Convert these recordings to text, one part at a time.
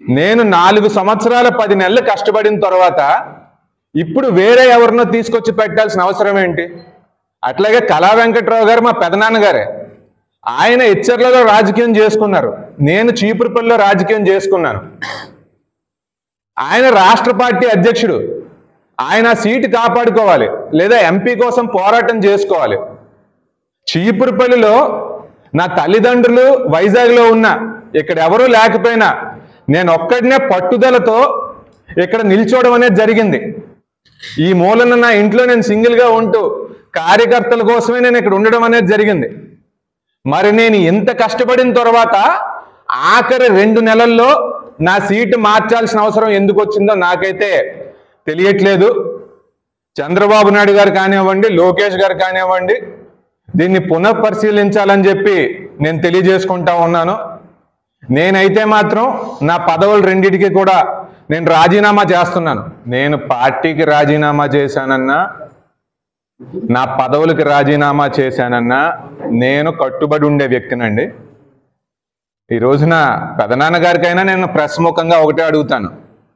నేను 4 సంవత్సరాల 10 నెలలు కష్టపడిన తర్వాత ఇప్పుడు వేరే ఎవరినో తీసుకొచ్చి పెట్టాల్సిన అవసరం ఏంటి? అట్లాగే కళా వెంకట్రావు గారు మా పెదనాన్నగారే. ఆయన ఎచ్చర్లలో రాజకీయం చేసుకున్నారు, నేను చీపురుపల్లిలో రాజకీయం చేసుకున్నాను. ఆయన రాష్ట్ర పార్టీ అధ్యక్షుడు, ఆయన సీటు కాపాడుకోవాలి లేదా ఎంపీ కోసం పోరాటం చేసుకోవాలి. చీపురుపల్లిలో నా తల్లిదండ్రులు వైజాగ్లో ఉన్నా, ఇక్కడ ఎవరూ లేకపోయినా నేను ఒక్కడినే పట్టుదలతో ఇక్కడ నిల్చోవడం అనేది జరిగింది. ఈ మూలన నా ఇంట్లో నేను సింగిల్గా ఉంటూ కార్యకర్తల కోసమే నేను ఇక్కడ ఉండడం అనేది జరిగింది. మరి నేను ఇంత కష్టపడిన తర్వాత ఆఖరి 2 నెలల్లో నా సీటు మార్చాల్సిన అవసరం ఎందుకు వచ్చిందో నాకైతే తెలియట్లేదు. చంద్రబాబు నాయుడు గారు కానివ్వండి, లోకేష్ గారు కానివ్వండి, దీన్ని పునఃపరిశీలించాలని చెప్పి నేను తెలియజేసుకుంటా ఉన్నాను. నేనైతే మాత్రం నా పదవులు రెండింటికి కూడా నేను రాజీనామా చేస్తున్నాను. నేను పార్టీకి రాజీనామా చేశానన్నా, నా పదవులకి రాజీనామా చేశానన్నా నేను కట్టుబడి ఉండే వ్యక్తినండి. ఈ రోజున పెదనాన్నగారికైనా నేను ప్రెస్ ముఖంగా ఒకటే అడుగుతాను,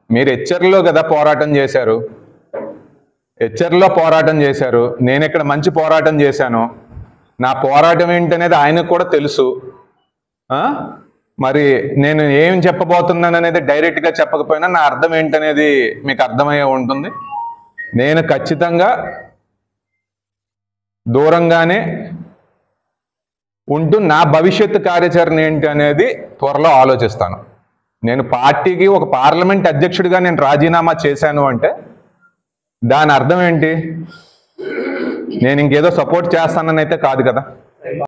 మీరు ఎచ్చర్లో కదా పోరాటం చేశారు, ఎచ్చర్లో పోరాటం చేశారు, నేను ఇక్కడ మంచి పోరాటం చేశాను, నా పోరాటం ఏంటనేది ఆయనకు కూడా తెలుసు. మరి నేను ఏం చెప్పబోతున్నాను అనేది డైరెక్ట్గా చెప్పకపోయినా నా అర్థం ఏంటనేది మీకు అర్థమయ్యే ఉంటుంది. నేను ఖచ్చితంగా దూరంగానే ఉంటూ నా భవిష్యత్తు కార్యాచరణ ఏంటి అనేది త్వరలో ఆలోచిస్తాను. నేను పార్టీకి ఒక పార్లమెంట్ అధ్యక్షుడిగా నేను రాజీనామా చేశాను అంటే దాని అర్థం ఏంటి? నేను ఇంకేదో సపోర్ట్ చేస్తానని అయితే కాదు కదా.